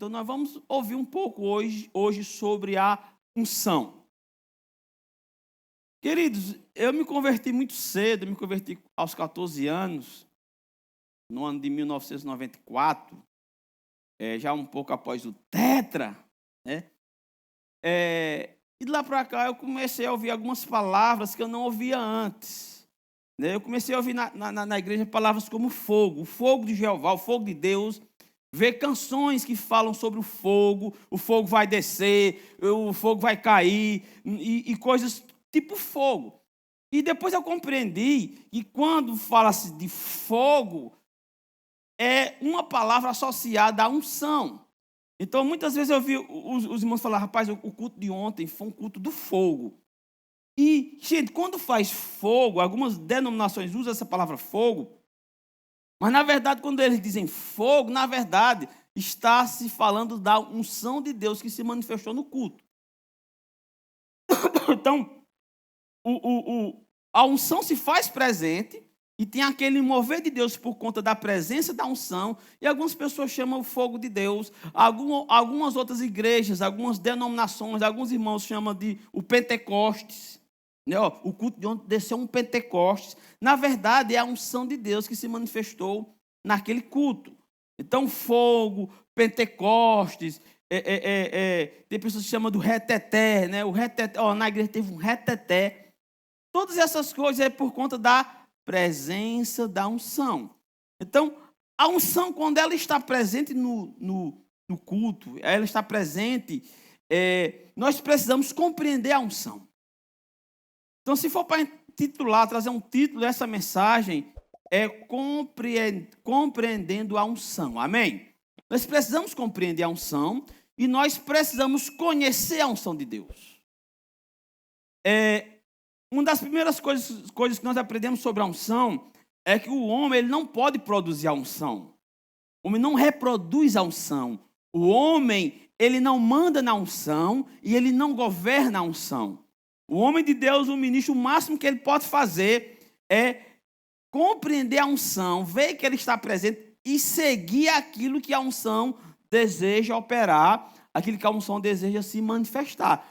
Então, nós vamos ouvir um pouco hoje sobre a unção. Queridos, eu me converti muito cedo, me converti aos 14 anos, no ano de 1994, já um pouco após o Tetra, né? E de lá para cá eu comecei a ouvir algumas palavras que eu não ouvia antes. Né? Eu comecei a ouvir na igreja palavras como fogo, o fogo de Jeová, o fogo de Deus. Ver canções que falam sobre o fogo vai descer, o fogo vai cair, e coisas tipo fogo. E depois eu compreendi que quando fala-se de fogo, é uma palavra associada à unção. Então, muitas vezes eu vi os irmãos falar, rapaz, o culto de ontem foi um culto do fogo. E, gente, quando faz fogo, algumas denominações usam essa palavra fogo, mas, na verdade, quando eles dizem fogo, na verdade, está se falando da unção de Deus que se manifestou no culto. Então, a unção se faz presente e tem aquele mover de Deus por conta da presença da unção, e algumas pessoas chamam o fogo de Deus, algumas outras igrejas, algumas denominações, alguns irmãos chamam de o Pentecostes. Né? O culto de ontem desceu um Pentecostes. Na verdade, é a unção de Deus que se manifestou naquele culto. Então, fogo, Pentecostes, tem pessoas que chamam do reteté, né? O reteté, na igreja teve um reteté. Todas essas coisas é por conta da presença da unção. Então, a unção, quando ela está presente no culto, ela está presente, nós precisamos compreender a unção. Então, se for para intitular, trazer um título dessa mensagem, é compreendendo a unção. Amém? Nós precisamos compreender a unção e nós precisamos conhecer a unção de Deus. Uma das primeiras coisas que nós aprendemos sobre a unção é que o homem ele não pode produzir a unção. O homem não reproduz a unção. O homem ele não manda na unção e ele não governa a unção. O homem de Deus, o ministro, o máximo que ele pode fazer é compreender a unção, ver que ele está presente e seguir aquilo que a unção deseja operar, aquilo que a unção deseja se manifestar.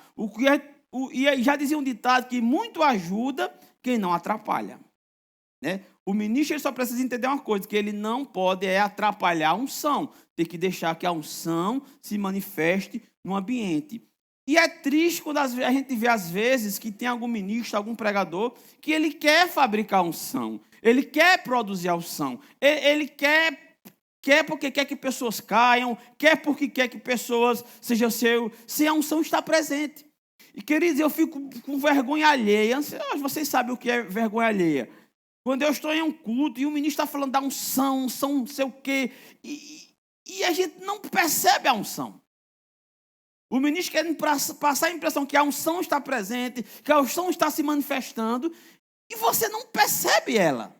E já dizia um ditado que muito ajuda quem não atrapalha. Né? O ministro ele só precisa entender uma coisa, que ele não pode atrapalhar a unção, tem que deixar que a unção se manifeste no ambiente. E é triste quando a gente vê, às vezes, que tem algum ministro, algum pregador, que ele quer fabricar unção, ele quer produzir a unção, ele quer porque quer que pessoas caiam, quer porque quer que pessoas sejam sem a unção estar presente. E, queridos, eu fico com vergonha alheia. Vocês sabem o que é vergonha alheia. Quando eu estou em um culto e o ministro está falando da unção, não sei o quê, e a gente não percebe a unção. O ministro quer passar a impressão que a unção está presente, que a unção está se manifestando, e você não percebe ela.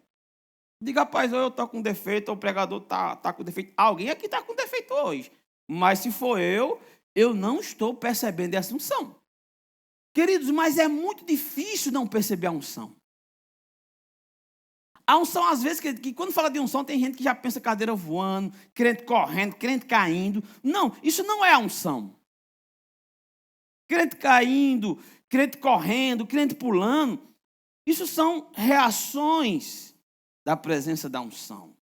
Diga, rapaz, ou eu estou com defeito, ou o pregador está com defeito. Alguém aqui está com defeito hoje. Mas se for eu não estou percebendo essa unção. Queridos, mas é muito difícil não perceber a unção. A unção, às vezes, que quando fala de unção, tem gente que já pensa cadeira voando, crente correndo, crente caindo. Não, isso não é a unção. Crente caindo, crente correndo, crente pulando. Isso são reações da presença da unção.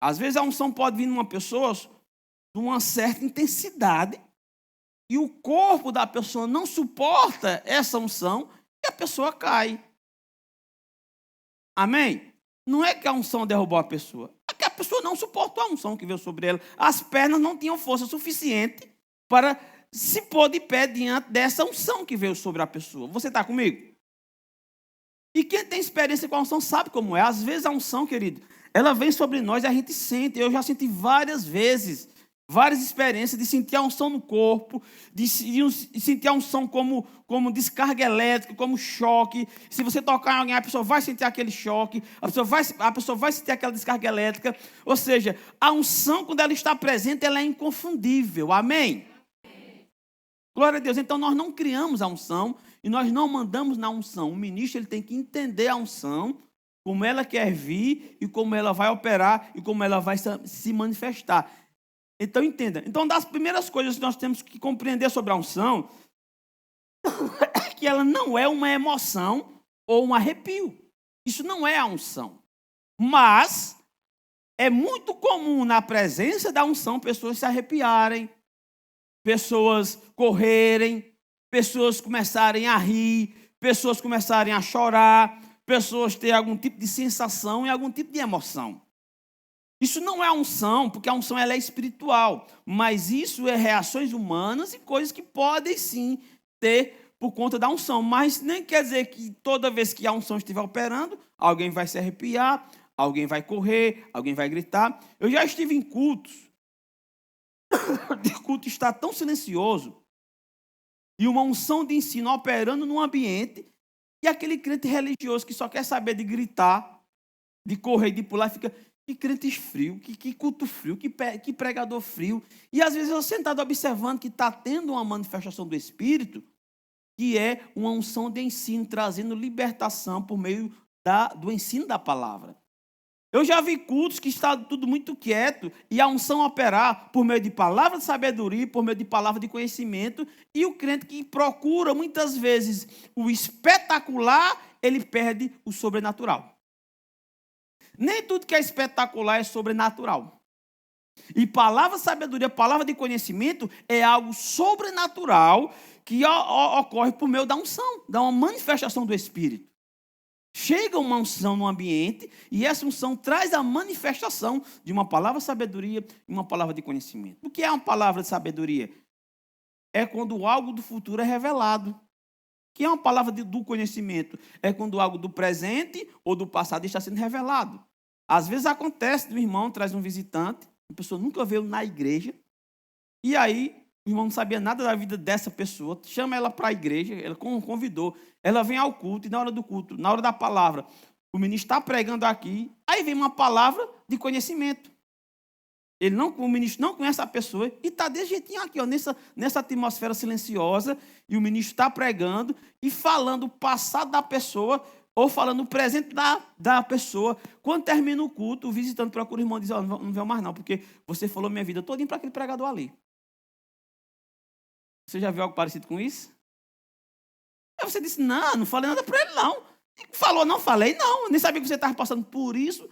Às vezes a unção pode vir numa pessoa de uma certa intensidade e o corpo da pessoa não suporta essa unção e a pessoa cai. Amém? Não é que a unção derrubou a pessoa, é que a pessoa não suportou a unção que veio sobre ela. As pernas não tinham força suficiente para se pôr de pé diante dessa unção que veio sobre a pessoa. Você está comigo? E quem tem experiência com a unção sabe como é. Às vezes a unção, querido, ela vem sobre nós e a gente sente. Eu já senti várias vezes, várias experiências de sentir a unção no corpo, de sentir a unção como descarga elétrica, como choque. Se você tocar em alguém, a pessoa vai sentir aquele choque, a pessoa vai sentir aquela descarga elétrica. Ou seja, a unção, quando ela está presente, ela é inconfundível. Amém? Glória a Deus. Então, nós não criamos a unção e nós não mandamos na unção. O ministro ele tem que entender a unção, como ela quer vir e como ela vai operar e como ela vai se manifestar. Então, entenda. Então, das primeiras coisas que nós temos que compreender sobre a unção é que ela não é uma emoção ou um arrepio. Isso não é a unção. Mas é muito comum na presença da unção pessoas se arrepiarem, pessoas correrem, pessoas começarem a rir, pessoas começarem a chorar, pessoas terem algum tipo de sensação e algum tipo de emoção. Isso não é unção, porque a unção ela é espiritual, mas isso é reações humanas e coisas que podem sim ter por conta da unção, mas nem quer dizer que toda vez que a unção estiver operando, alguém vai se arrepiar, alguém vai correr, alguém vai gritar. Eu já estive em cultos, o culto está tão silencioso, e uma unção de ensino operando num ambiente, e aquele crente religioso que só quer saber de gritar, de correr, de pular, fica... Que crente frio, que culto frio, que pregador frio. E às vezes eu sentado observando que está tendo uma manifestação do Espírito, que é uma unção de ensino, trazendo libertação por meio do ensino da palavra. Eu já vi cultos que está tudo muito quieto, e a unção operar por meio de palavra de sabedoria, por meio de palavra de conhecimento, e o crente que procura muitas vezes o espetacular, ele perde o sobrenatural. Nem tudo que é espetacular é sobrenatural. E palavra de sabedoria, palavra de conhecimento é algo sobrenatural que ocorre por meio da unção, da uma manifestação do Espírito. Chega uma unção no ambiente e essa unção traz a manifestação de uma palavra de sabedoria e uma palavra de conhecimento. O que é uma palavra de sabedoria? É quando algo do futuro é revelado. O que é uma palavra do conhecimento? É quando algo do presente ou do passado está sendo revelado. Às vezes acontece, o irmão traz um visitante, a pessoa nunca veio na igreja, e aí o irmão não sabia nada da vida dessa pessoa, chama ela para a igreja, ela convidou, ela vem ao culto, e na hora do culto, na hora da palavra, o ministro está pregando aqui, aí vem uma palavra de conhecimento. O ministro não conhece a pessoa e está desse jeitinho aqui, ó, nessa atmosfera silenciosa, e o ministro está pregando e falando o passado da pessoa, ou falando o presente da pessoa. Quando termina o culto, o visitante procura o irmão e diz, não veio mais não, porque você falou minha vida todinha para aquele pregador ali. Você já viu algo parecido com isso? Aí você disse, não falei nada para ele não. Falou, não falei, não, nem sabia que você estava passando por isso.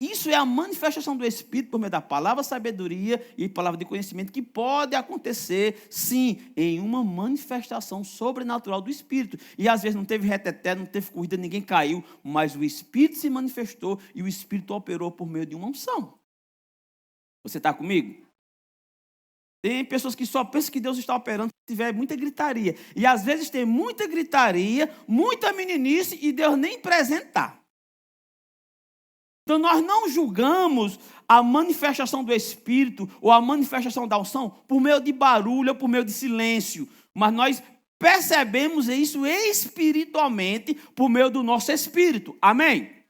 Isso é a manifestação do Espírito por meio da palavra sabedoria e palavra de conhecimento que pode acontecer, sim, em uma manifestação sobrenatural do Espírito. E às vezes não teve reteté, não teve corrida, ninguém caiu, mas o Espírito se manifestou e o Espírito operou por meio de uma unção. Você está comigo? Tem pessoas que só pensam que Deus está operando se tiver muita gritaria. E às vezes tem muita gritaria, muita meninice e Deus nem presente está. Então, nós não julgamos a manifestação do Espírito ou a manifestação da unção por meio de barulho ou por meio de silêncio, mas nós percebemos isso espiritualmente por meio do nosso espírito. Amém?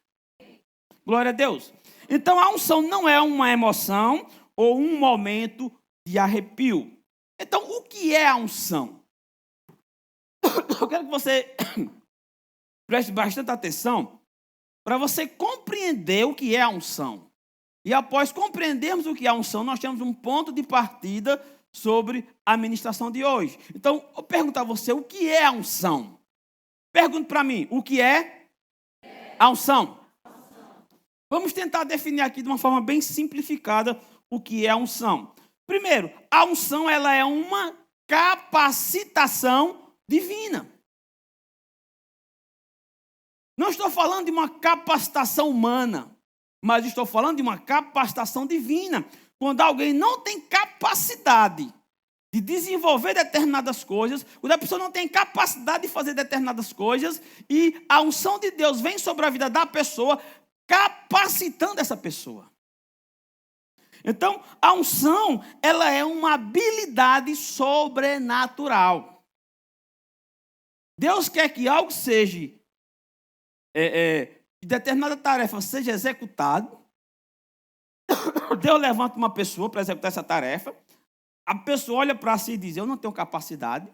Glória a Deus. Então, a unção não é uma emoção ou um momento de arrepio. Então, o que é a unção? Eu quero que você preste bastante atenção para você compreender o que é a unção. E após compreendermos o que é a unção, nós temos um ponto de partida sobre a ministração de hoje. Então, eu pergunto a você, o que é a unção? Pergunte para mim, o que é a unção? Vamos tentar definir aqui de uma forma bem simplificada o que é a unção. Primeiro, a unção ela é uma capacitação divina. Não estou falando de uma capacitação humana, mas estou falando de uma capacitação divina. Quando alguém não tem capacidade de desenvolver determinadas coisas, quando a pessoa não tem capacidade de fazer determinadas coisas, e a unção de Deus vem sobre a vida da pessoa, capacitando essa pessoa. Então, a unção, ela é uma habilidade sobrenatural. Deus quer que algo seja determinada tarefa seja executada. Deus levanta uma pessoa para executar essa tarefa. A pessoa olha para si e diz, eu não tenho capacidade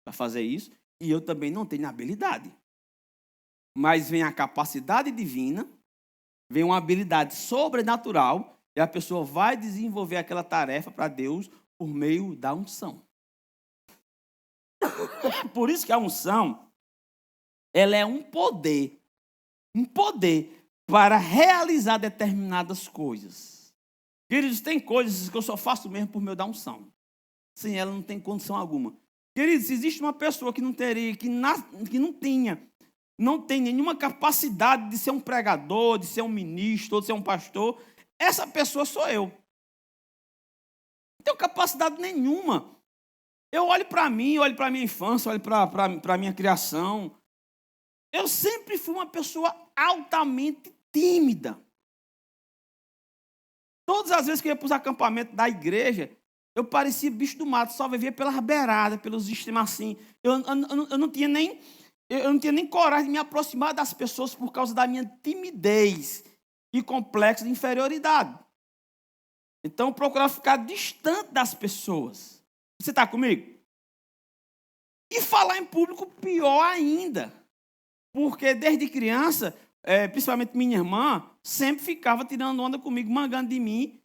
para fazer isso e eu também não tenho habilidade. Mas vem a capacidade divina, vem uma habilidade sobrenatural E a pessoa vai desenvolver aquela tarefa para Deus por meio da unção. Por isso que a unção, ela é um poder para realizar determinadas coisas. Queridos, tem coisas que eu só faço mesmo por meio da unção. Sem ela não tem condição alguma. Queridos, se existe uma pessoa que não tem nenhuma capacidade de ser um pregador, de ser um ministro, ou de ser um pastor, essa pessoa sou eu. Não tenho capacidade nenhuma. Eu olho para mim, olho para a minha infância, olho para a minha criação. Eu sempre fui uma pessoa altamente tímida. Todas as vezes que eu ia para os acampamentos da igreja, eu parecia bicho do mato, só vivia pelas beiradas, pelos extremos assim. Eu não tinha nem coragem de me aproximar das pessoas por causa da minha timidez e complexo de inferioridade. Então, eu procurava ficar distante das pessoas. Você está comigo? E falar em público, pior ainda. Porque desde criança, principalmente minha irmã, sempre ficava tirando onda comigo, mangando de mim,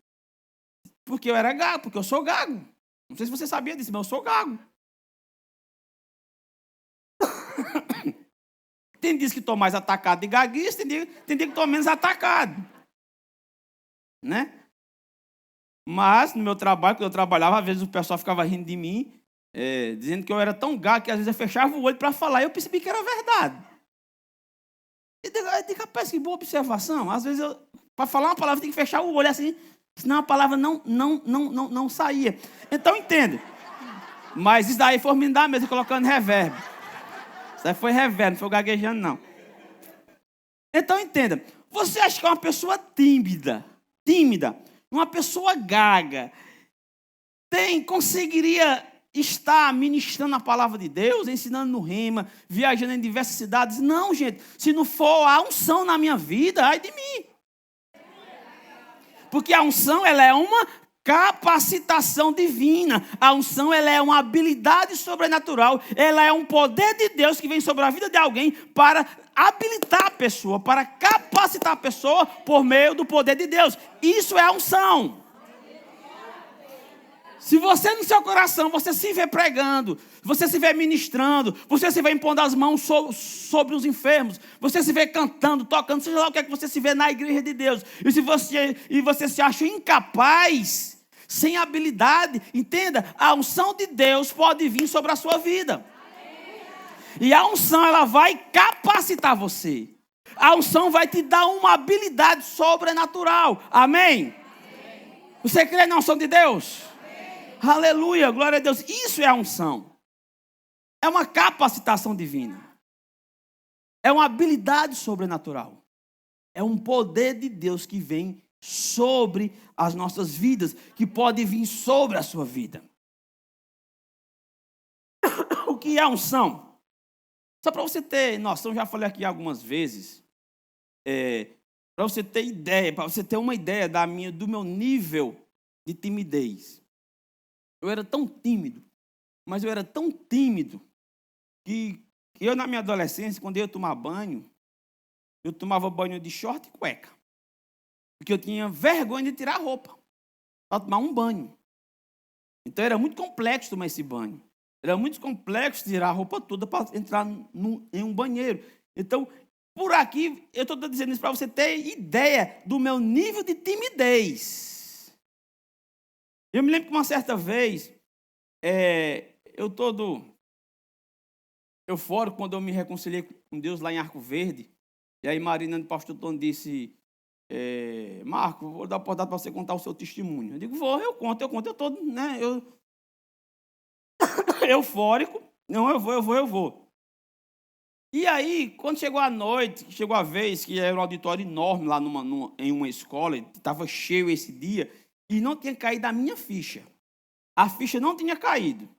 porque eu era gago, porque eu sou gago. Não sei se você sabia disso, mas eu sou gago. Tem dias que estou mais atacado de gaguice, tem dia que estou menos atacado. Né? Mas, no meu trabalho, quando eu trabalhava, às vezes o pessoal ficava rindo de mim, dizendo que eu era tão gago que às vezes eu fechava o olho para falar, e eu percebi que era verdade. Eu digo, rapaz, que boa observação. Às vezes, para falar uma palavra, tem que fechar o olho assim, senão a palavra não saía. Então, entenda. Mas isso daí foi me dar mesmo, colocando reverb. Isso aí foi reverb, não foi gaguejando, não. Então, entenda. Você acha que é uma pessoa tímida, uma pessoa gaga, conseguiria estar ministrando a palavra de Deus, ensinando no rema, viajando em diversas cidades? Não, gente. Se não for a unção na minha vida, ai de mim. Porque a unção, ela é uma capacitação divina. A unção, ela é uma habilidade sobrenatural. Ela é um poder de Deus que vem sobre a vida de alguém para habilitar a pessoa, para capacitar a pessoa por meio do poder de Deus. Isso é a unção. Se você no seu coração, você se vê pregando, você se vê ministrando, você se vê impondo as mãos sobre os enfermos, você se vê cantando, tocando, seja lá o que é que você se vê na igreja de Deus, e você se acha incapaz, sem habilidade, entenda, a unção de Deus pode vir sobre a sua vida. E a unção, ela vai capacitar você. A unção vai te dar uma habilidade sobrenatural. Amém? Você crê na unção de Deus? Aleluia, glória a Deus. Isso é a unção. É uma capacitação divina. É uma habilidade sobrenatural. É um poder de Deus que vem sobre as nossas vidas, que pode vir sobre a sua vida. O que é a unção? Só para você ter noção, já falei aqui algumas vezes, para você ter ideia, para você ter uma ideia do meu nível de timidez. Eu era tão tímido, mas eu era tão tímido que eu, na minha adolescência, quando eu ia tomar banho, eu tomava banho de short e cueca. Porque eu tinha vergonha de tirar a roupa para tomar um banho. Então era muito complexo tomar esse banho. Era muito complexo tirar a roupa toda para entrar em um banheiro. Então, por aqui, eu estou dizendo isso para você ter ideia do meu nível de timidez. Eu me lembro que uma certa vez, eu todo eufórico quando eu me reconciliei com Deus lá em Arco Verde. E aí Marina, do pastor Tom, disse, Marco, vou dar a oportunidade para você contar o seu testemunho. Eu digo, eu conto, eu todo, né, eufórico. Não, eu vou. E aí, quando chegou a noite, chegou a vez, que era um auditório enorme lá em uma escola, estava cheio esse dia, e não tinha caído a minha ficha. A ficha não tinha caído.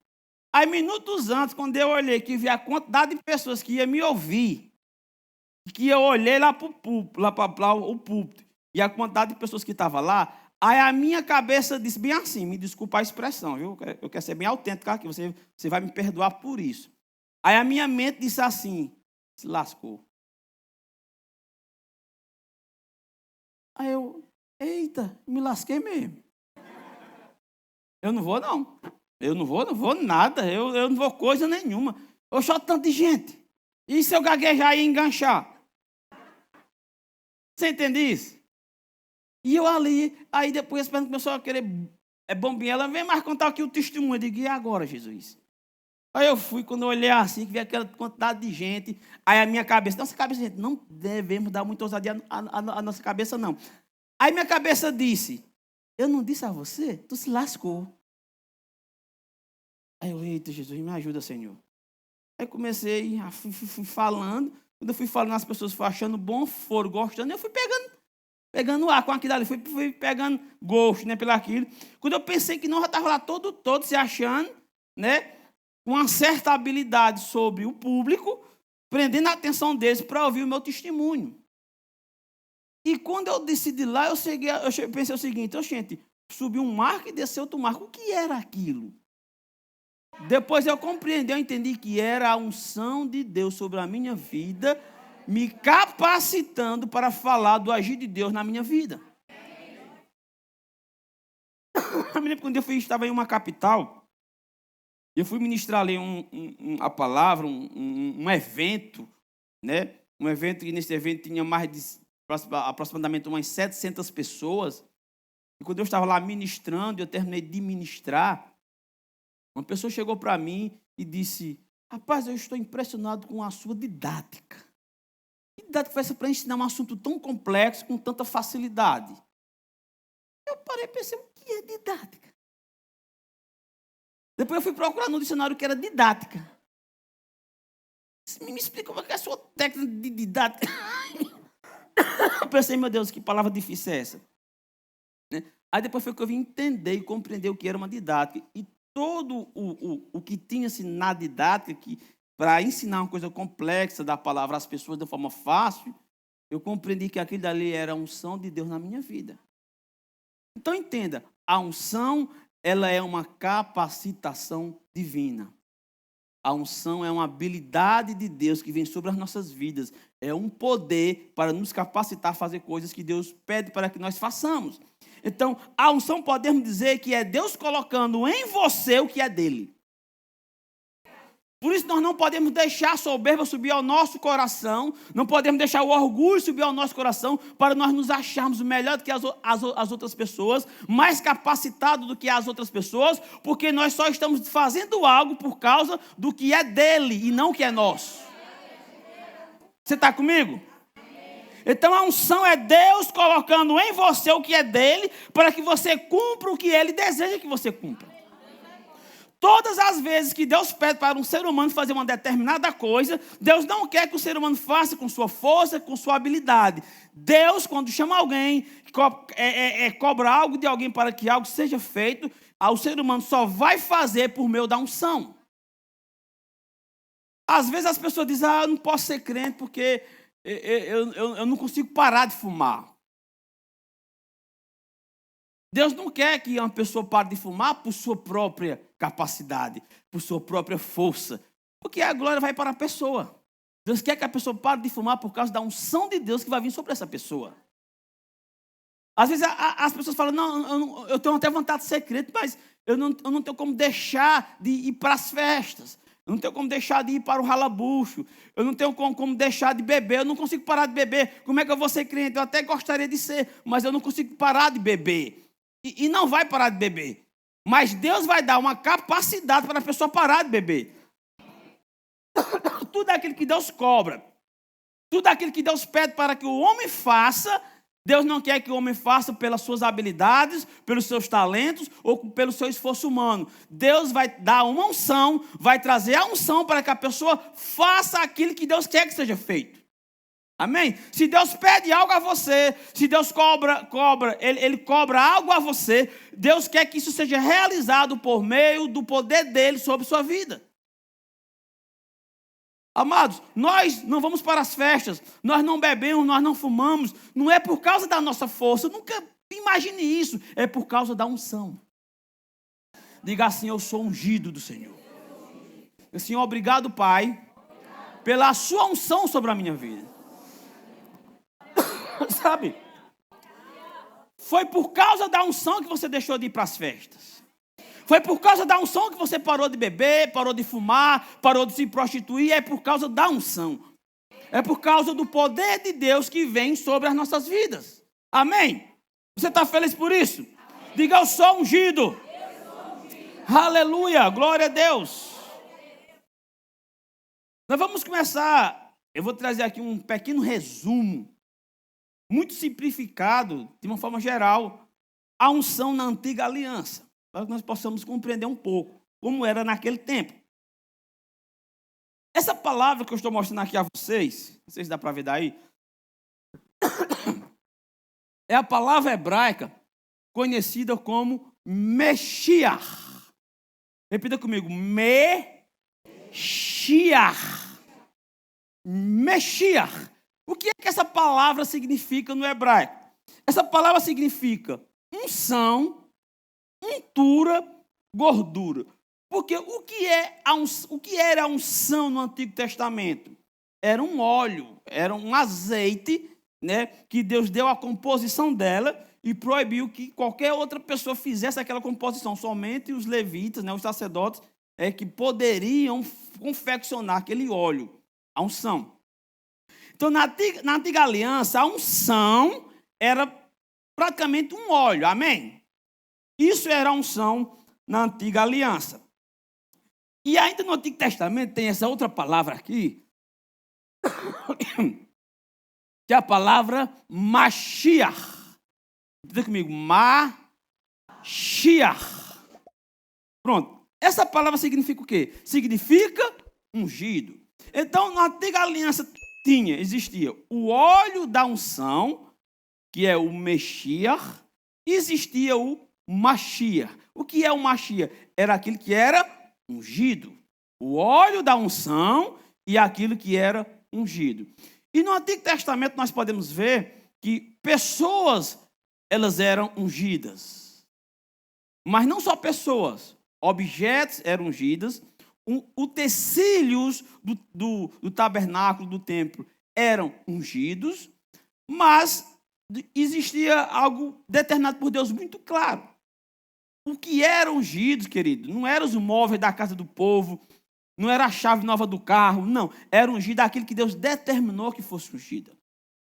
Aí, minutos antes, quando eu olhei, que vi a quantidade de pessoas que ia me ouvir, que eu olhei lá para o púlpito, e a quantidade de pessoas que estavam lá, aí a minha cabeça disse bem assim, me desculpa a expressão, viu? Eu quero ser bem autêntico aqui, você vai me perdoar por isso. Aí a minha mente disse assim, se lascou. Aí Eita, me lasquei mesmo. Eu não vou, não. Eu não vou nada. Eu não vou coisa nenhuma. Eu sou tanto de gente. E se eu gaguejar e enganchar? Você entende isso? E eu ali, aí depois a pessoa começou a querer bombinha. Ela vem mais contar aqui o testemunho. Eu digo, e agora, Jesus? Aí eu fui, quando eu olhei assim, que vi aquela quantidade de gente. Aí a minha cabeça, nossa cabeça, gente, não devemos dar muita ousadia à nossa cabeça, não. Aí minha cabeça disse, eu não disse a você? Tu se lascou. Aí eu, eita, Jesus, me ajuda, Senhor. Aí comecei, fui falando. Quando eu fui falando, as pessoas foram achando bom, foram gostando. Eu fui pegando ar com aquilo ali. Fui pegando gosto, né, pelo aquilo. Quando eu pensei que não, já estava lá todo se achando, né, com uma certa habilidade sobre o público, prendendo a atenção deles para ouvir o meu testemunho. E quando eu decidi lá, eu pensei o seguinte, gente, subiu um marco e desceu outro marco. O que era aquilo? Depois eu compreendi, eu entendi que era a unção de Deus sobre a minha vida, me capacitando para falar do agir de Deus na minha vida. Eu me lembro quando eu estava em uma capital, eu fui ministrar ali a palavra, um evento, né? Um evento, e nesse evento tinha mais de aproximadamente umas 700 pessoas. E quando eu estava lá ministrando, eu terminei de ministrar, uma pessoa chegou para mim e disse, rapaz, eu estou impressionado com a sua didática. Que didática foi essa para ensinar um assunto tão complexo com tanta facilidade? Eu parei e pensei, o que é didática? Depois eu fui procurar no dicionário o que era didática. Me explica como é que é a sua técnica de didática. Eu pensei, meu Deus, que palavra difícil é essa? Né? Aí depois foi que eu vim entender e compreender o que era uma didática. E todo o que tinha-se na didática, para ensinar uma coisa complexa da palavra às pessoas de forma fácil, eu compreendi que aquilo dali era a unção de Deus na minha vida. Então entenda, a unção, ela é uma capacitação divina. A unção é uma habilidade de Deus que vem sobre as nossas vidas. É um poder para nos capacitar a fazer coisas que Deus pede para que nós façamos. Então, a unção podemos dizer que é Deus colocando em você o que é dele. Por isso nós não podemos deixar a soberba subir ao nosso coração, não podemos deixar o orgulho subir ao nosso coração para nós nos acharmos melhor do que as outras pessoas, mais capacitados do que as outras pessoas, porque nós só estamos fazendo algo por causa do que é dele e não o que é nosso. Você está comigo? Então a unção é Deus colocando em você o que é dele, para que você cumpra o que ele deseja que você cumpra. Todas as vezes que Deus pede para um ser humano fazer uma determinada coisa, Deus não quer que o ser humano faça com sua força, com sua habilidade. Deus, quando chama alguém, cobra algo de alguém para que algo seja feito, o ser humano só vai fazer por meio da unção. Às vezes as pessoas dizem, eu não posso ser crente porque eu não consigo parar de fumar. Deus não quer que uma pessoa pare de fumar por sua própria capacidade, por sua própria força, porque a glória vai para a pessoa. Deus quer que a pessoa pare de fumar por causa da unção de Deus que vai vir sobre essa pessoa. Às vezes as pessoas falam, não, eu tenho até vontade de ser crente, mas eu não tenho como deixar de ir para as festas. Eu não tenho como deixar de ir para o ralabucho. Eu não tenho como deixar de beber. Eu não consigo parar de beber. Como é que eu vou ser crente? Eu até gostaria de ser, mas eu não consigo parar de beber. E não vai parar de beber. Mas Deus vai dar uma capacidade para a pessoa parar de beber. Tudo aquilo que Deus cobra, tudo aquilo que Deus pede para que o homem faça, Deus não quer que o homem faça pelas suas habilidades, pelos seus talentos ou pelo seu esforço humano. Deus vai dar uma unção, vai trazer a unção para que a pessoa faça aquilo que Deus quer que seja feito. Amém? Se Deus pede algo a você, se Deus ele cobra algo a você, Deus quer que isso seja realizado por meio do poder dele sobre sua vida. Amados, nós não vamos para as festas, nós não bebemos, nós não fumamos, não é por causa da nossa força, nunca imagine isso, é por causa da unção. Diga assim, eu sou ungido do Senhor. Senhor, obrigado, Pai, pela sua unção sobre a minha vida. Sabe? Foi por causa da unção que você deixou de ir para as festas. Foi por causa da unção que você parou de beber, parou de fumar, parou de se prostituir. É por causa da unção. É por causa do poder de Deus que vem sobre as nossas vidas. Amém? Você está feliz por isso? Amém. Diga, eu sou ungido. Aleluia, glória a Deus. Nós vamos começar, eu vou trazer aqui um pequeno resumo, muito simplificado, de uma forma geral, a unção na antiga aliança, para que nós possamos compreender um pouco como era naquele tempo. Essa palavra que eu estou mostrando aqui a vocês, não sei se dá para ver daí, é a palavra hebraica conhecida como Meshiach. Repita comigo, Meshiach. Meshiach. O que é que essa palavra significa no hebraico? Essa palavra significa unção, untura, gordura. Porque o que era a unção no Antigo Testamento? Era um óleo, era um azeite, né, que Deus deu a composição dela e proibiu que qualquer outra pessoa fizesse aquela composição. Somente os levitas, né, os sacerdotes, que poderiam confeccionar aquele óleo, a unção. Então, na antiga aliança, a unção era praticamente um óleo, amém? Isso era a unção na antiga aliança. E ainda no Antigo Testamento tem essa outra palavra aqui, que é a palavra Mashiach. Diga comigo, Mashiach. Pronto. Essa palavra significa o quê? Significa ungido. Então, na antiga aliança existia o óleo da unção, que é o Meshiach, e existia o Mashiach. O que é o Mashiach? Era aquilo que era ungido. O óleo da unção e aquilo que era ungido. E no Antigo Testamento nós podemos ver que pessoas, elas eram ungidas. Mas não só pessoas, objetos eram ungidos, utensílios do tabernáculo, do templo, eram ungidos, mas existia algo determinado por Deus muito claro. O que era ungido, querido, não eram os móveis da casa do povo, não era a chave nova do carro, não. Era ungido aquilo que Deus determinou que fosse ungida.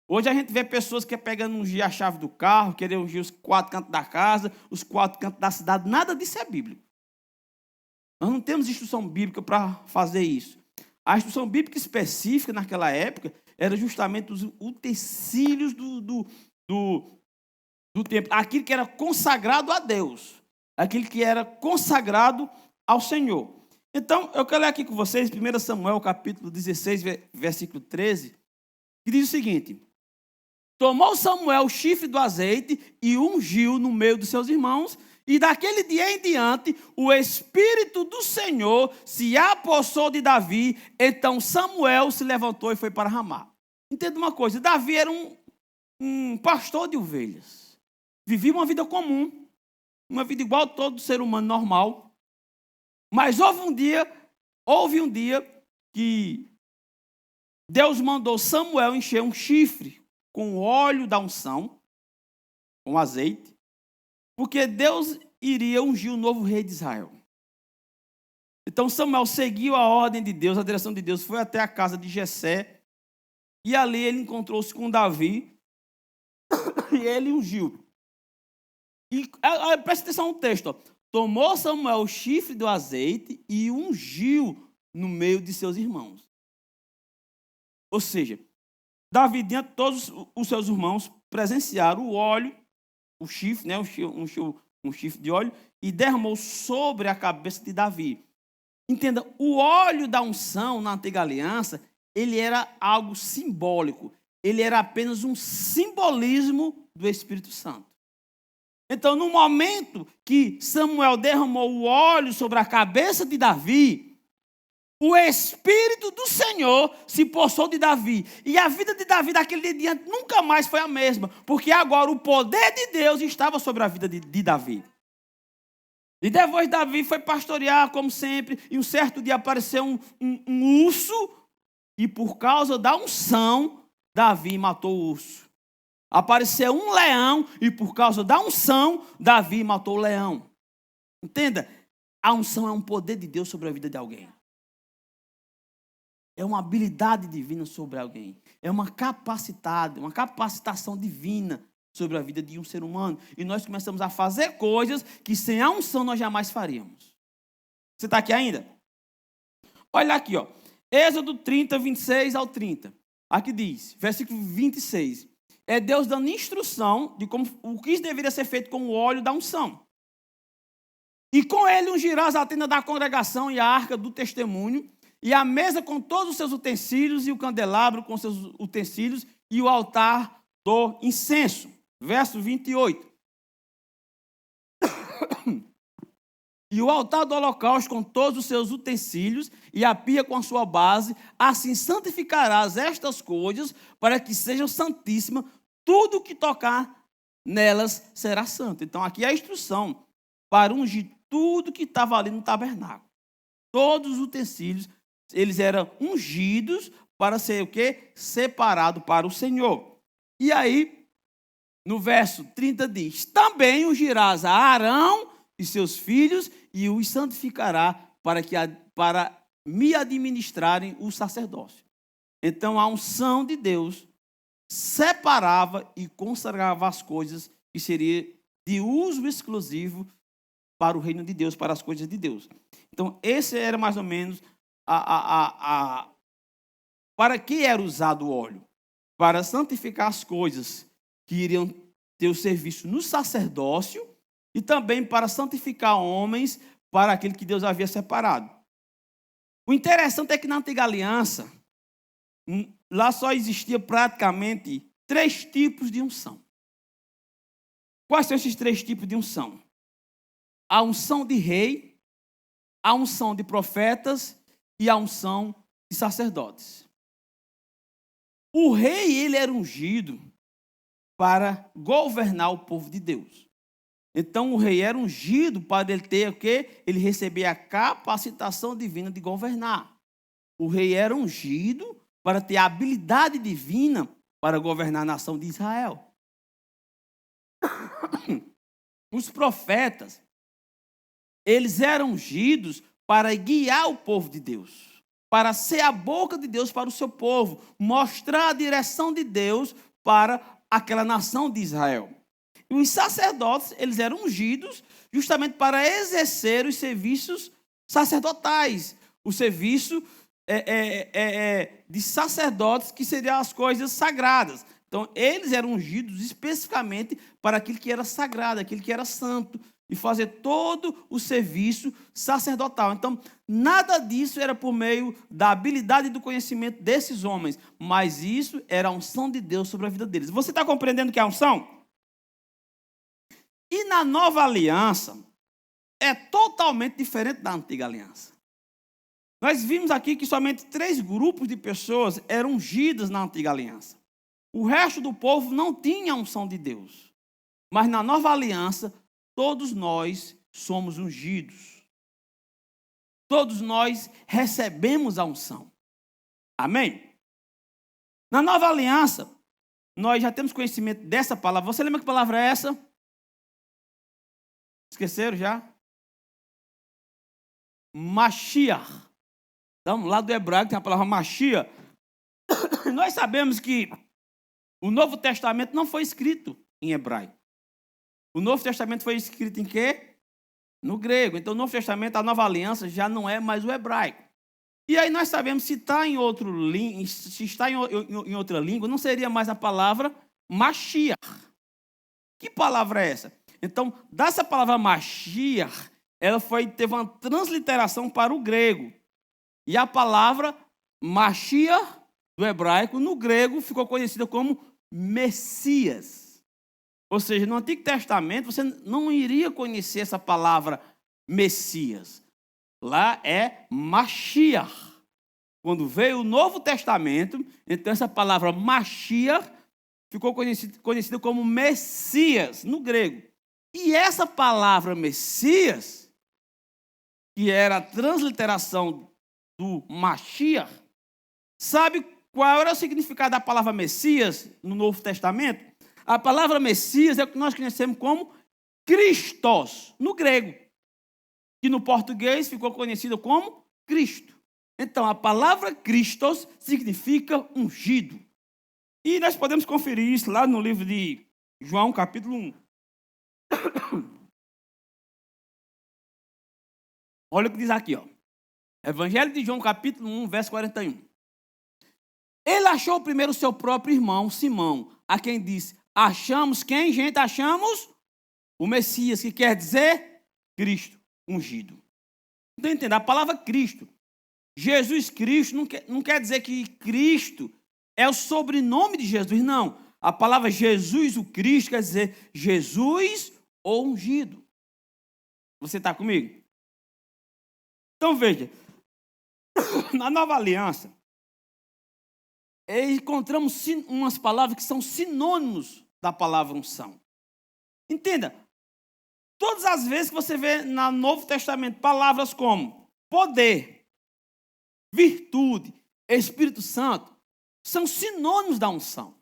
Hoje a gente vê pessoas que pegando ungir a chave do carro, querer ungir os 4 cantos da casa, os 4 cantos da cidade, nada disso é bíblico. Nós não temos instrução bíblica para fazer isso. A instrução bíblica específica naquela época era justamente os utensílios do templo, aquilo que era consagrado a Deus, aquilo que era consagrado ao Senhor. Então, eu quero ler aqui com vocês 1 Samuel, capítulo 16, versículo 13, que diz o seguinte: tomou Samuel o chifre do azeite e ungiu no meio dos seus irmãos, e daquele dia em diante, o Espírito do Senhor se apossou de Davi. Então Samuel se levantou e foi para Ramá. Entenda uma coisa, Davi era um pastor de ovelhas. Vivia uma vida comum, uma vida igual a todo ser humano normal. Mas houve um dia que Deus mandou Samuel encher um chifre com óleo da unção, com azeite, porque Deus iria ungir o novo rei de Israel. Então Samuel seguiu a ordem de Deus, a direção de Deus, foi até a casa de Jessé, e ali ele encontrou-se com Davi, e ele ungiu. E preste atenção no texto, ó. Tomou Samuel o chifre do azeite e ungiu no meio de seus irmãos. Ou seja, Davi, diante de todos os seus irmãos, presenciaram o óleo, o chifre, né, um chifre de óleo, e derramou sobre a cabeça de Davi. Entenda, o óleo da unção na antiga aliança, ele era algo simbólico. Ele era apenas um simbolismo do Espírito Santo. Então, no momento que Samuel derramou o óleo sobre a cabeça de Davi, o Espírito do Senhor se possou de Davi. E a vida de Davi daquele dia em diante nunca mais foi a mesma, porque agora o poder de Deus estava sobre a vida de Davi. E depois Davi foi pastorear, como sempre, e um certo dia apareceu um urso, e por causa da unção, Davi matou o urso. Apareceu um leão e por causa da unção, Davi matou o leão. Entenda, a unção é um poder de Deus sobre a vida de alguém. É uma habilidade divina sobre alguém. É uma capacitação divina sobre a vida de um ser humano. E nós começamos a fazer coisas que sem a unção nós jamais faríamos. Você está aqui ainda? Olha aqui, ó. Êxodo 30, 26 ao 30. Aqui diz, versículo 26. É Deus dando instrução de como o que deveria ser feito com o óleo da unção. E com ele ungirás a tenda da congregação e a arca do testemunho, e a mesa com todos os seus utensílios, e o candelabro com seus utensílios, e o altar do incenso. Verso 28. E o altar do holocausto com todos os seus utensílios, e a pia com a sua base, assim santificarás estas coisas, para que sejam santíssimas, tudo que tocar nelas será santo. Então aqui é a instrução para ungir tudo que estava ali no tabernáculo. Todos os utensílios, eles eram ungidos para ser o quê? Separado para o Senhor. E aí, no verso 30 diz, também ungirás a Arão e seus filhos e os santificará para me administrarem o sacerdócio. Então a unção de Deus separava e consagrava as coisas que seria de uso exclusivo para o reino de Deus, para as coisas de Deus. Então esse era mais ou menos para que era usado o óleo? Para santificar as coisas que iriam ter o serviço no sacerdócio e também para santificar homens para aquele que Deus havia separado. O interessante é que na antiga aliança, lá só existia praticamente 3 tipos de unção. Quais são esses 3 tipos de unção? A unção de rei, a unção de profetas e a unção de sacerdotes. O rei, ele era ungido para governar o povo de Deus. Então o rei era ungido para ele ter o quê? Ele recebia a capacitação divina de governar. O rei era ungido para ter a habilidade divina para governar a nação de Israel. Os profetas, eles eram ungidos para guiar o povo de Deus, para ser a boca de Deus para o seu povo, mostrar a direção de Deus para aquela nação de Israel. E os sacerdotes, eles eram ungidos justamente para exercer os serviços sacerdotais, o serviço de sacerdotes, que seriam as coisas sagradas. Então, eles eram ungidos especificamente para aquilo que era sagrado, aquilo que era santo, e fazer todo o serviço sacerdotal. Então, nada disso era por meio da habilidade e do conhecimento desses homens, mas isso era a unção de Deus sobre a vida deles. Você está compreendendo o que é a unção? E na nova aliança, é totalmente diferente da antiga aliança. Nós vimos aqui que somente 3 grupos de pessoas eram ungidas na antiga aliança. O resto do povo não tinha a unção de Deus. Mas na nova aliança, todos nós somos ungidos. Todos nós recebemos a unção. Amém? Na nova aliança, nós já temos conhecimento dessa palavra. Você lembra que palavra é essa? Esqueceram já? Mashiach. Então, lá do hebraico tem a palavra Mashiach. Nós sabemos que o Novo Testamento não foi escrito em hebraico. O Novo Testamento foi escrito em quê? No grego. Então, o Novo Testamento, a nova aliança, já não é mais o hebraico. E aí nós sabemos, se está em outra língua, não seria mais a palavra Mashiach. Que palavra é essa? Então, dessa palavra Mashiach, ela teve uma transliteração para o grego. E a palavra Mashiach, do hebraico, no grego, ficou conhecida como Messias. Ou seja, no Antigo Testamento, você não iria conhecer essa palavra Messias. Lá é Mashiach. Quando veio o Novo Testamento, então essa palavra Mashiach ficou conhecida como Messias, no grego. E essa palavra Messias, que era a transliteração do Mashiach, sabe qual era o significado da palavra Messias no Novo Testamento? A palavra Messias é o que nós conhecemos como Christos, no grego, que no português ficou conhecido como Cristo. Então, a palavra Christos significa ungido. E nós podemos conferir isso lá no livro de João, capítulo 1. Olha o que diz aqui, ó. Evangelho de João, capítulo 1, verso 41. Ele achou primeiro o seu próprio irmão, Simão, a quem disse: achamos quem, gente? Achamos o Messias, que quer dizer Cristo, ungido. Então, entenda, a palavra Cristo, Jesus Cristo, não quer dizer que Cristo é o sobrenome de Jesus, não. A palavra Jesus, o Cristo, quer dizer Jesus ou ungido. Você está comigo? Então, veja, na Nova Aliança, encontramos umas palavras que são sinônimos da palavra unção. Entenda, todas as vezes que você vê no Novo Testamento palavras como poder, virtude, Espírito Santo, são sinônimos da unção.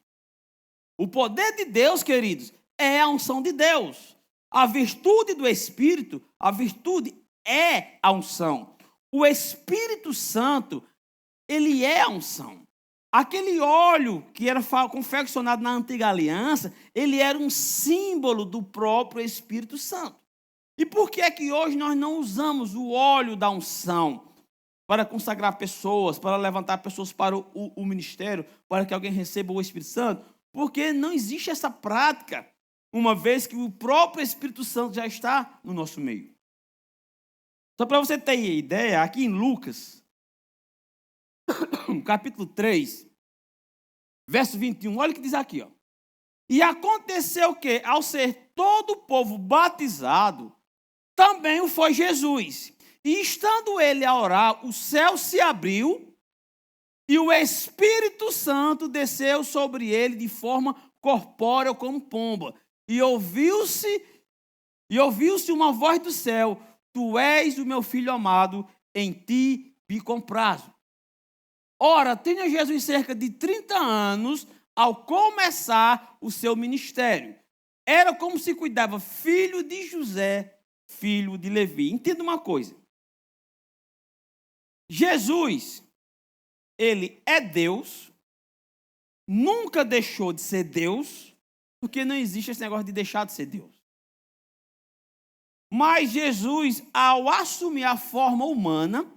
O poder de Deus, queridos, é a unção de Deus. A virtude do Espírito, a virtude é a unção. O Espírito Santo, ele é a unção. Aquele óleo que era confeccionado na antiga aliança, ele era um símbolo do próprio Espírito Santo. E por que é que hoje nós não usamos o óleo da unção para consagrar pessoas, para levantar pessoas para o ministério, para que alguém receba o Espírito Santo? Porque não existe essa prática, uma vez que o próprio Espírito Santo já está no nosso meio. Só para você ter ideia, aqui em Lucas, capítulo 3, verso 21, olha o que diz aqui, ó. E aconteceu que, ao ser todo o povo batizado, também o foi Jesus. E estando ele a orar, o céu se abriu e o Espírito Santo desceu sobre ele de forma corpórea como pomba. E ouviu-se uma voz do céu: tu és o meu filho amado, em ti me comprazo. Ora, tinha Jesus cerca de 30 anos ao começar o seu ministério. Era como se cuidava filho de José, filho de Levi. Entenda uma coisa. Jesus, ele é Deus, nunca deixou de ser Deus, porque não existe esse negócio de deixar de ser Deus. Mas Jesus, ao assumir a forma humana,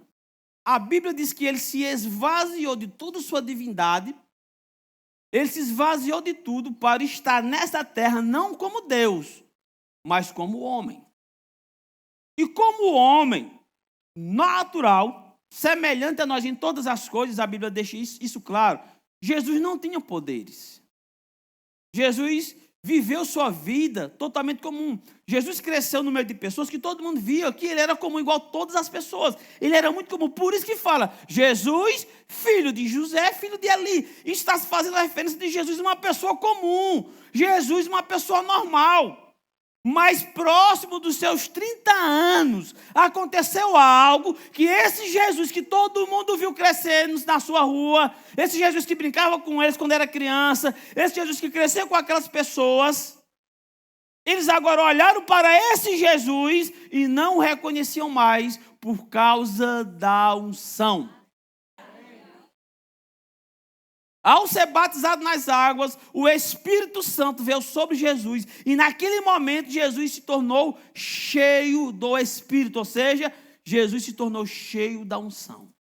a Bíblia diz que ele se esvaziou de toda a sua divindade, ele se esvaziou de tudo para estar nessa terra não como Deus, mas como homem. E como homem natural, semelhante a nós em todas as coisas, a Bíblia deixa isso claro, Jesus não tinha poderes. Jesus viveu sua vida totalmente comum. Jesus cresceu no meio de pessoas que todo mundo via que ele era comum, igual todas as pessoas. Ele era muito comum, por isso que fala, Jesus, filho de José, filho de Eli. Está se fazendo a referência de Jesus uma pessoa comum, Jesus uma pessoa normal. Mas próximo dos seus 30 anos, aconteceu algo que esse Jesus que todo mundo viu crescer na sua rua, esse Jesus que brincava com eles quando era criança, esse Jesus que cresceu com aquelas pessoas, eles agora olharam para esse Jesus e não o reconheciam mais por causa da unção. Ao ser batizado nas águas, o Espírito Santo veio sobre Jesus e naquele momento Jesus se tornou cheio do Espírito, ou seja, Jesus se tornou cheio da unção.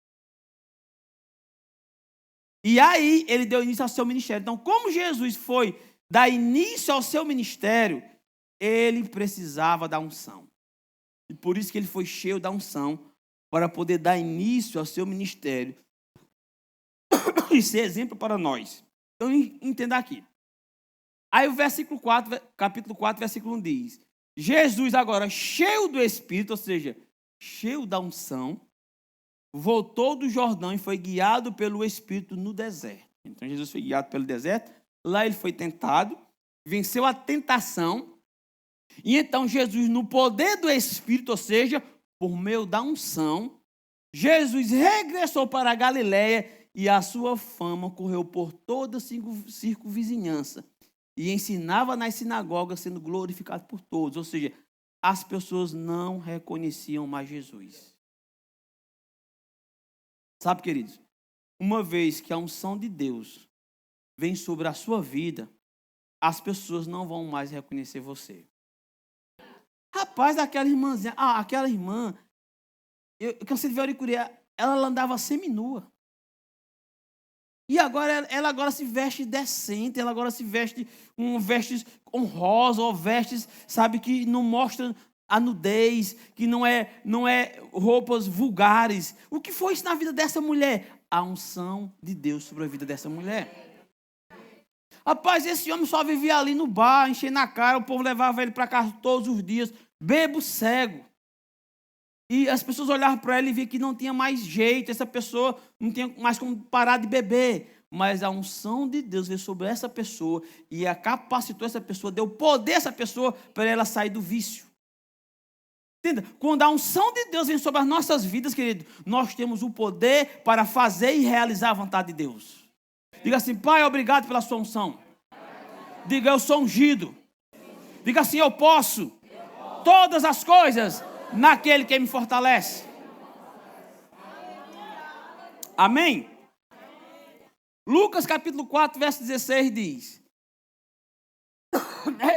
E aí ele deu início ao seu ministério. Então, como Jesus foi dar início ao seu ministério, ele precisava da unção. E por isso que ele foi cheio da unção para poder dar início ao seu ministério e ser exemplo para nós. Então, entenda aqui. Aí o versículo 4, capítulo 4, versículo 1 diz: Jesus agora, cheio do Espírito, ou seja, cheio da unção, voltou do Jordão e foi guiado pelo Espírito no deserto. Então, Jesus foi guiado pelo deserto, lá ele foi tentado, venceu a tentação, e então Jesus, no poder do Espírito, ou seja, por meio da unção, Jesus regressou para a Galileia e a sua fama correu por toda a circunvizinhança. e ensinava nas sinagogas, sendo glorificado por todos. Ou seja, as pessoas não reconheciam mais Jesus. Sabe, queridos, uma vez que a unção de Deus vem sobre a sua vida, as pessoas não vão mais reconhecer você. Rapaz, aquela irmãzinha, aquela irmã, eu cansei de ver a Auricuria, ela andava seminua. E agora ela agora se veste decente, ela agora se veste vestes honrosas, ou vestes, sabe, que não mostram a nudez, que não é roupas vulgares. O que foi isso na vida dessa mulher? A unção de Deus sobre a vida dessa mulher. Rapaz, esse homem só vivia ali no bar, enchendo a cara, o povo levava ele para casa todos os dias, bebo, cego. E as pessoas olhavam para ele e viam que não tinha mais jeito, essa pessoa não tinha mais como parar de beber. Mas a unção de Deus veio sobre essa pessoa e a capacitou essa pessoa, deu poder a essa pessoa para ela sair do vício. Entenda? Quando a unção de Deus vem sobre as nossas vidas, querido, nós temos o poder para fazer e realizar a vontade de Deus. Diga assim: Pai, obrigado pela sua unção. Diga: eu sou ungido. Diga assim: eu posso todas as coisas naquele que me fortalece. Amém? Lucas capítulo 4, verso 16 diz,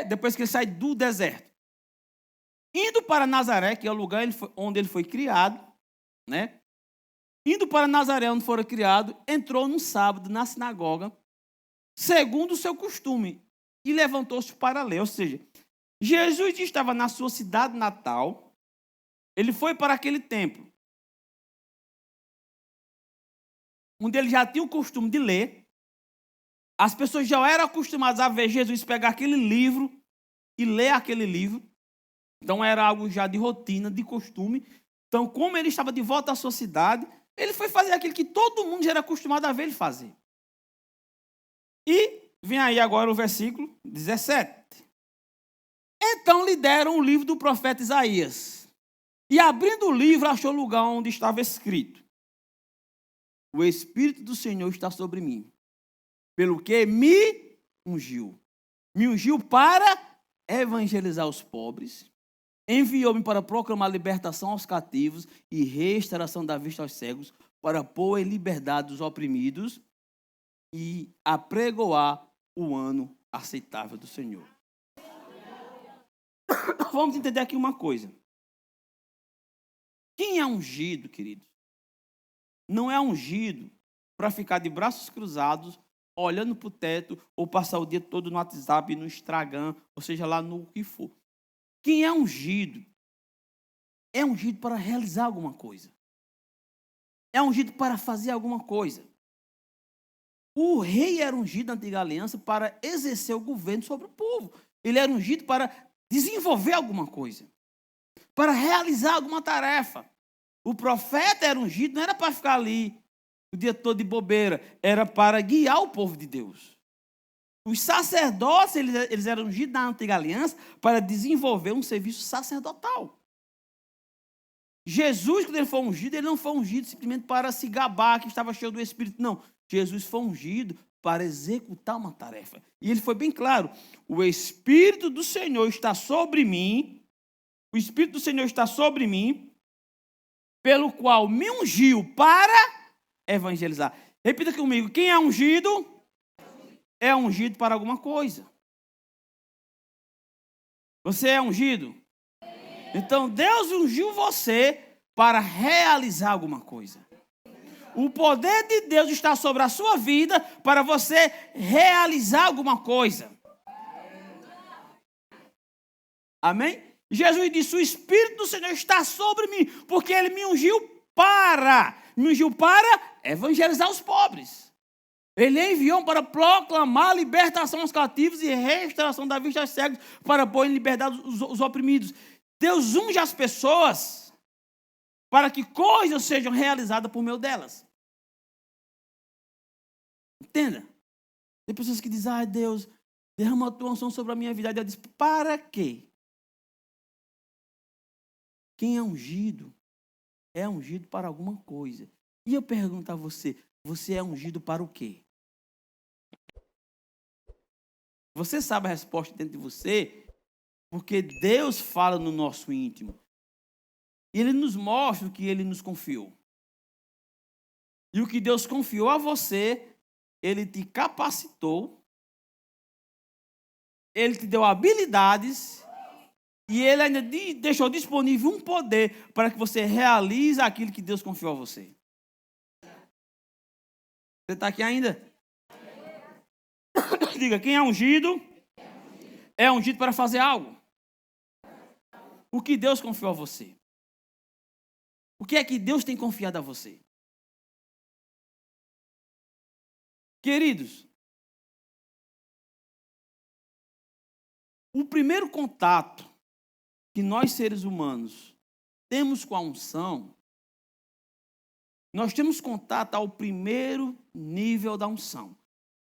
depois que ele sai do deserto, indo para Nazaré, que é o lugar onde ele foi criado, né? Indo para Nazaré, onde fora criado, entrou num sábado na sinagoga, segundo o seu costume, e levantou-se para ler. Ou seja, Jesus estava na sua cidade natal. Ele foi para aquele templo, onde ele já tinha o costume de ler. As pessoas já eram acostumadas a ver Jesus pegar aquele livro e ler aquele livro. Então era algo já de rotina, de costume. Então, como ele estava de volta à sua cidade, ele foi fazer aquilo que todo mundo já era acostumado a ver ele fazer. E vem aí agora o versículo 17. Então lhe deram o livro do profeta Isaías. E abrindo o livro, achou o lugar onde estava escrito: o Espírito do Senhor está sobre mim, pelo que me ungiu. Me ungiu para evangelizar os pobres, enviou-me para proclamar libertação aos cativos e restauração da vista aos cegos, para pôr em liberdade os oprimidos e apregoar o ano aceitável do Senhor. Vamos entender aqui uma coisa. Quem é ungido, queridos, não é ungido para ficar de braços cruzados, olhando para o teto, ou passar o dia todo no WhatsApp, no Instagram, ou seja, lá no que for. Quem é ungido para realizar alguma coisa. É ungido para fazer alguma coisa. O rei era ungido na antiga aliança para exercer o governo sobre o povo. Ele era ungido para desenvolver alguma coisa, para realizar alguma tarefa. O profeta era ungido, não era para ficar ali o dia todo de bobeira, era para guiar o povo de Deus. Os sacerdotes, eles eram ungidos na antiga aliança para desenvolver um serviço sacerdotal. Jesus, quando ele foi ungido, ele não foi ungido simplesmente para se gabar que estava cheio do Espírito, não. Jesus foi ungido para executar uma tarefa. E ele foi bem claro: o Espírito do Senhor está sobre mim, o Espírito do Senhor está sobre mim, pelo qual me ungiu para evangelizar. Repita comigo: quem é ungido, é ungido para alguma coisa. Você é ungido? Então Deus ungiu você para realizar alguma coisa. O poder de Deus está sobre a sua vida para você realizar alguma coisa. Amém? Jesus disse: o Espírito do Senhor está sobre mim, porque Ele me ungiu para evangelizar os pobres. Ele enviou para proclamar a libertação aos cativos e restauração da vista aos cegos, para pôr em liberdade os oprimidos. Deus unge as pessoas para que coisas sejam realizadas por meio delas. Entenda? Tem pessoas que dizem: ai, Deus, derrama a tua unção sobre a minha vida. E Deus diz: para quê? Quem é ungido para alguma coisa. E eu pergunto a você: você é ungido para o quê? Você sabe a resposta dentro de você, porque Deus fala no nosso íntimo. E Ele nos mostra o que Ele nos confiou. E o que Deus confiou a você, Ele te capacitou, Ele te deu habilidades, e Ele ainda deixou disponível um poder para que você realize aquilo que Deus confiou a você. Você está aqui ainda? Diga, quem é ungido? É ungido para fazer algo. O que Deus confiou a você? O que é que Deus tem confiado a você? Queridos, o primeiro contato que nós seres humanos temos com a unção, nós temos contato ao primeiro nível da unção.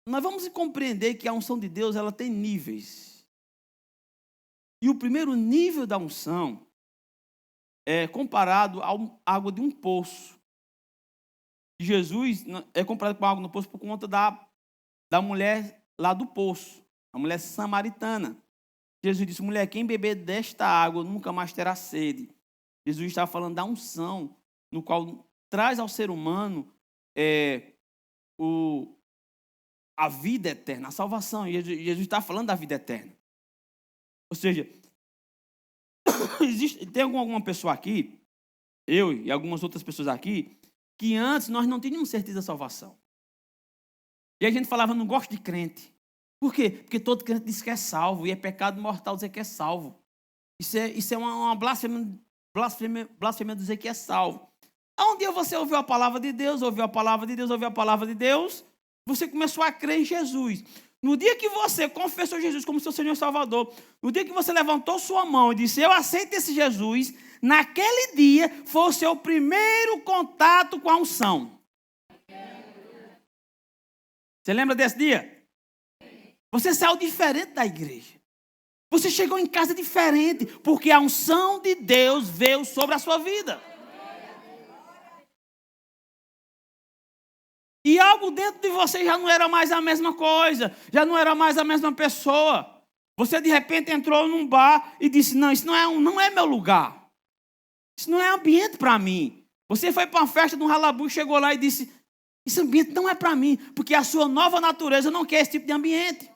Nós vamos compreender que a unção de Deus, ela tem níveis. E o primeiro nível da unção é comparado à água de um poço. Jesus é comparado com a água no poço por conta da mulher lá do poço, a mulher samaritana. Jesus disse, mulher, quem beber desta água nunca mais terá sede. Jesus estava falando da unção, no qual traz ao ser humano a vida eterna, a salvação. E Jesus está falando da vida eterna. Ou seja, tem alguma pessoa aqui, eu e algumas outras pessoas aqui, que antes nós não tínhamos certeza da salvação. E a gente falava, não gosto de crente. Por quê? Porque todo crente diz que é salvo, e é pecado mortal dizer que é salvo. Isso é uma blasfêmia dizer que é salvo. Um dia você ouviu a palavra de Deus, ouviu a palavra de Deus, você começou a crer em Jesus. No dia que você confessou Jesus como seu Senhor e Salvador, no dia que você levantou sua mão e disse, eu aceito esse Jesus, naquele dia foi o seu primeiro contato com a unção. Você lembra desse dia? Você saiu diferente da igreja. Você chegou em casa diferente, porque a unção de Deus veio sobre a sua vida. E algo dentro de você já não era mais a mesma coisa, já não era mais a mesma pessoa. Você de repente entrou num bar e disse, não, isso não é meu lugar. Isso não é ambiente para mim. Você foi para uma festa de um ralabu, chegou lá e disse, esse ambiente não é para mim, porque a sua nova natureza não quer esse tipo de ambiente.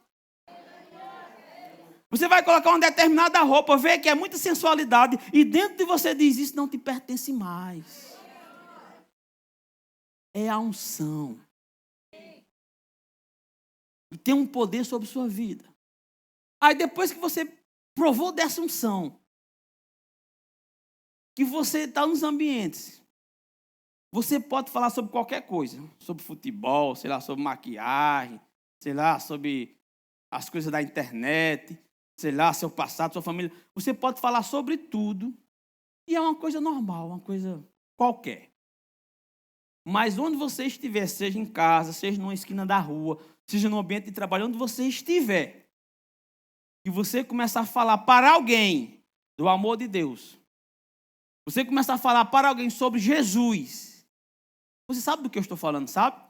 Você vai colocar uma determinada roupa, vê que é muita sensualidade, e dentro de você diz, isso não te pertence mais. É a unção. E tem um poder sobre sua vida. Aí depois que você provou dessa unção, que você está nos ambientes, você pode falar sobre qualquer coisa. Sobre futebol, sei lá, sobre maquiagem, sei lá, sobre as coisas da internet, sei lá, seu passado, sua família. Você pode falar sobre tudo. E é uma coisa normal, uma coisa qualquer. Mas onde você estiver, seja em casa, seja numa esquina da rua, seja no ambiente de trabalho, onde você estiver, e você começar a falar para alguém do amor de Deus, você começar a falar para alguém sobre Jesus, você sabe do que eu estou falando, sabe?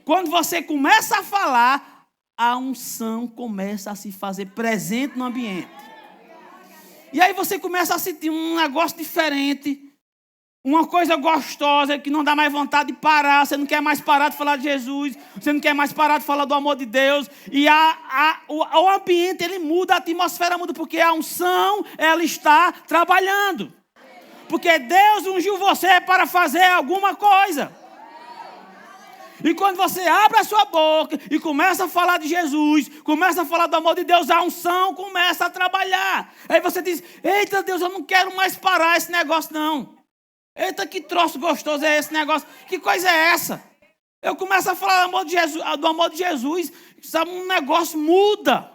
Quando você começa a falar, a unção começa a se fazer presente no ambiente. E aí você começa a sentir um negócio diferente, uma coisa gostosa que não dá mais vontade de parar. Você não quer mais parar de falar de Jesus. Você não quer mais parar de falar do amor de Deus. E o ambiente, ele muda, a atmosfera muda, porque a unção, ela está trabalhando. Porque Deus ungiu você para fazer alguma coisa. E quando você abre a sua boca e começa a falar de Jesus, começa a falar do amor de Deus, a unção começa a trabalhar. Aí você diz, eita Deus, eu não quero mais parar esse negócio não. Eita, que troço gostoso é esse negócio? Que coisa é essa? Eu começo a falar do amor de Jesus, sabe, um negócio muda.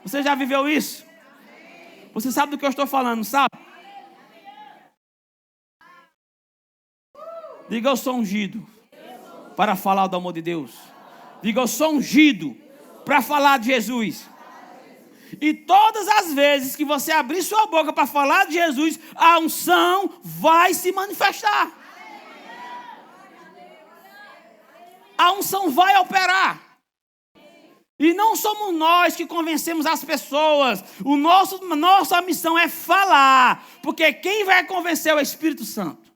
Você já viveu isso? Você sabe do que eu estou falando, sabe? Diga, eu sou ungido para falar do amor de Deus. Diga, eu sou ungido para falar de Jesus. E todas as vezes que você abrir sua boca para falar de Jesus, a unção vai se manifestar. A unção vai operar. E não somos nós que convencemos as pessoas. Nossa missão é falar. Porque quem vai convencer é o Espírito Santo.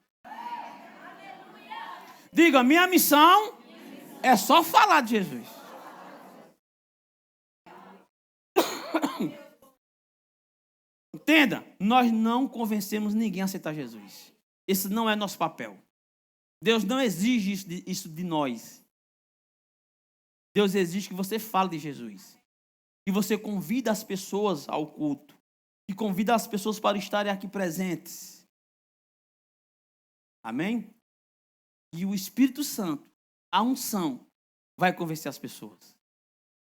Diga, minha missão é só falar de Jesus. Entenda, nós não convencemos ninguém a aceitar Jesus. Esse não é nosso papel. Deus não exige isso de nós. Deus exige que você fale de Jesus. Que você convida as pessoas ao culto. Que convida as pessoas para estarem aqui presentes. Amém? E o Espírito Santo, a unção, vai convencer as pessoas.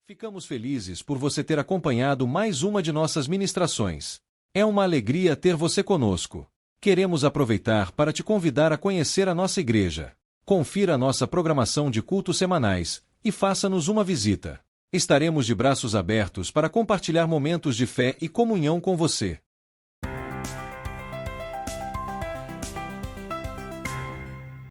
Ficamos felizes por você ter acompanhado mais uma de nossas ministrações. É uma alegria ter você conosco. Queremos aproveitar para te convidar a conhecer a nossa igreja. Confira a nossa programação de cultos semanais e faça-nos uma visita. Estaremos de braços abertos para compartilhar momentos de fé e comunhão com você.